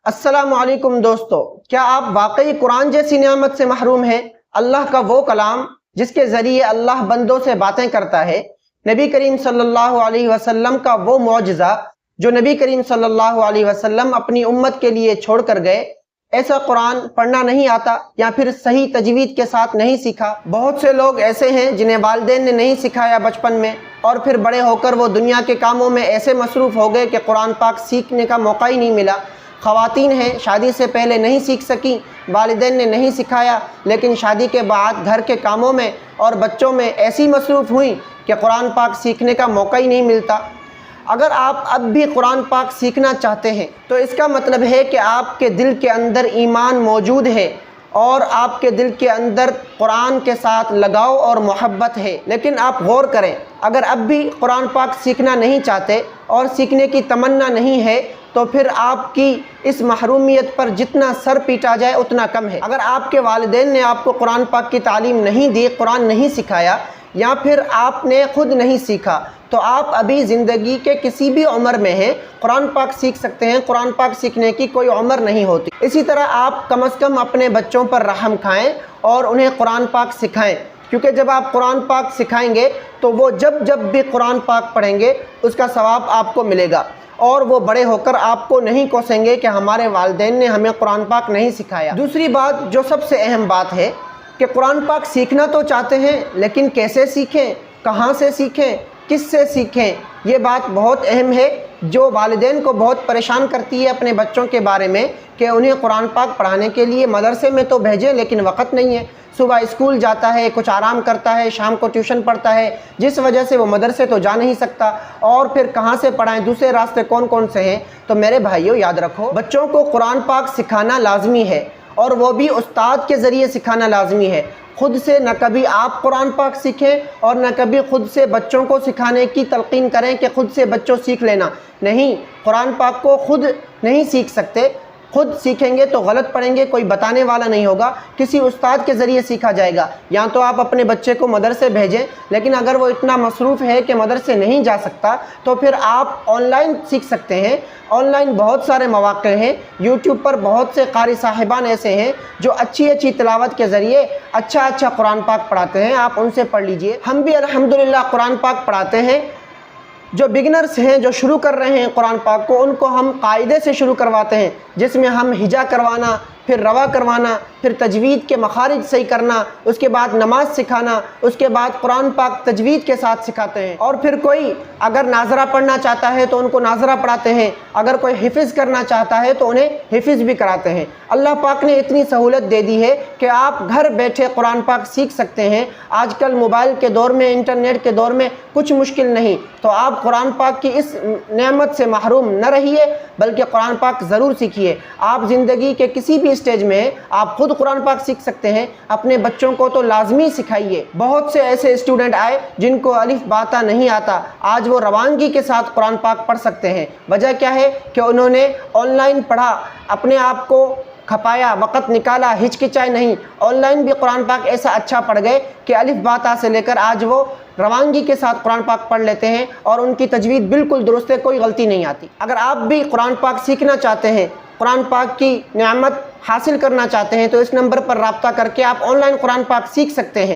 अस्सलाम वालेकुम दोस्तों, क्या आप वाकई कुरान जैसी नेमत से महरूम हैं? अल्लाह का वो कलाम जिसके ज़रिए अल्लाह बंदों से बातें करता है, नबी करीम सल्लल्लाहु अलैहि वसल्लम का वो मौजज़ा जो नबी करीम सल्लल्लाहु अलैहि वसल्लम अपनी उम्मत के लिए छोड़ कर गए, ऐसा कुरान पढ़ना नहीं आता या फिर सही तजवीद के साथ नहीं सीखा। बहुत से लोग ऐसे हैं जिन्हें वालिदैन ने नहीं सिखाया बचपन में, और फिर बड़े होकर वो दुनिया के कामों में ऐसे मसरूफ़ हो गए कि कुरान पाक सीखने का मौका ही नहीं मिला। ख़वातीन हैं, शादी से पहले नहीं सीख सकी, वालिदैन ने नहीं सिखाया, लेकिन शादी के बाद घर के कामों में और बच्चों में ऐसी मसरूफ़ हुई कि कुरान पाक सीखने का मौका ही नहीं मिलता। अगर आप अब भी कुरान पाक सीखना चाहते हैं तो इसका मतलब है कि आपके दिल के अंदर ईमान मौजूद है और आपके दिल के अंदर कुरान के साथ लगाव और मोहब्बत है। लेकिन आप गौर करें, अगर अब भी कुरान पाक सीखना नहीं चाहते और सीखने की तमन्ना नहीं है तो फिर आपकी इस महरूमियत पर जितना सर पीटा जाए उतना कम है। अगर आपके वालिदैन ने आपको कुरान पाक की तालीम नहीं दी, कुरान नहीं सिखाया, या फिर आपने खुद नहीं सीखा, तो आप अभी ज़िंदगी के किसी भी उम्र में हैं, कुरान पाक सीख सकते हैं। कुरान पाक सीखने की कोई उम्र नहीं होती। इसी तरह आप कम अज़ कम अपने बच्चों पर रहम खाएं और उन्हें कुरान पाक सिखाएं, क्योंकि जब आप कुरान पाक सिखाएंगे तो वो जब जब भी कुरान पाक पढ़ेंगे उसका सवाब आपको मिलेगा, और वो बड़े होकर आपको नहीं कोसेंगे कि हमारे वालिदैन ने हमें कुरान पाक नहीं सिखाया। दूसरी बात जो सबसे अहम बात है कि कुरान पाक सीखना तो चाहते हैं, लेकिन कैसे सीखें, कहाँ से सीखें, किससे सीखें, ये बात बहुत अहम है जो वालिदैन को बहुत परेशान करती है अपने बच्चों के बारे में कि उन्हें कुरान पाक पढ़ाने के लिए मदरसे में तो भेजें लेकिन वक़्त नहीं है। सुबह स्कूल जाता है, कुछ आराम करता है, शाम को ट्यूशन पढ़ता है, जिस वजह से वो मदरसे तो जा नहीं सकता, और फिर कहाँ से पढ़ाएं, दूसरे रास्ते कौन कौन से हैं। तो मेरे भाइयों, याद रखो, बच्चों को कुरान पाक सिखाना लाजमी है, और वो भी उस्ताद के ज़रिए सिखाना लाजमी है। खुद से न कभी आप कुरान पाक सीखें और न कभी खुद से बच्चों को सिखाने की तलकीन करें कि खुद से बच्चों सीख लेना। नहीं, कुरान पाक को खुद नहीं सीख सकते। खुद सीखेंगे तो गलत पढ़ेंगे, कोई बताने वाला नहीं होगा, किसी उस्ताद के ज़रिए सीखा जाएगा। या तो आप अपने बच्चे को मदरसे भेजें, लेकिन अगर वो इतना मसरूफ़ है कि मदरसे नहीं जा सकता तो फिर आप ऑनलाइन सीख सकते हैं। ऑनलाइन बहुत सारे मौक़े हैं, यूट्यूब पर बहुत से कारी साहिबान ऐसे हैं जो अच्छी अच्छी तिलावत के ज़रिए अच्छा कुरान पाक पढ़ाते हैं, आप उनसे पढ़ लीजिए। हम भी अल्हम्दुलिल्लाह कुरान पाक पढ़ाते हैं। जो बिगिनर्स हैं, जो शुरू कर रहे हैं कुरान पाक को, उनको हम कायदे से शुरू करवाते हैं, जिसमें हम हिजा करवाना, फिर रवा करवाना, फिर तजवीद के मखारिज सही करना, उसके बाद नमाज सिखाना, उसके बाद कुरान पाक तजवीद के साथ सिखाते हैं। और फिर कोई अगर नाजरा पढ़ना चाहता है तो उनको नाजरा पढ़ाते हैं, अगर कोई हिफ़्ज़ करना चाहता है तो उन्हें हिफ़्ज़ भी कराते हैं। अल्लाह पाक ने इतनी सहूलत दे दी है कि आप घर बैठे कुरान पाक सीख सकते हैं। आजकल मोबाइल के दौर में, इंटरनेट के दौर में कुछ मुश्किल नहीं। तो आप कुरान पाक की इस नेमत से महरूम न रहिए, बल्कि कुरान पाक ज़रूर सीखिए। आप ज़िंदगी के किसी भी स्टेज में आप खुद कुरान पाक सीख सकते हैं, अपने बच्चों को तो लाजमी सिखाइए। बहुत से ऐसे स्टूडेंट आए जिनको अलिफ बाता नहीं आता, आज वो रवानगी के साथ कुरान पाक पढ़ सकते हैं। वजह क्या है कि उन्होंने ऑनलाइन पढ़ा, अपने आप को खपाया, वक़्त निकाला, हिचकिचाए नहीं। ऑनलाइन भी कुरान पाक ऐसा अच्छा पढ़ गए कि अलिफ बाता से लेकर आज वो रवानगी के साथ कुरान पाक पढ़ लेते हैं और उनकी तजवीद बिल्कुल दुरुस्त है, कोई गलती नहीं आती। अगर आप भी कुरान पाक सीखना चाहते हैं, कुरान पाक की नेमत हासिल करना चाहते हैं, तो इस नंबर पर रब्ता करके आप ऑनलाइन कुरान पाक सीख सकते हैं।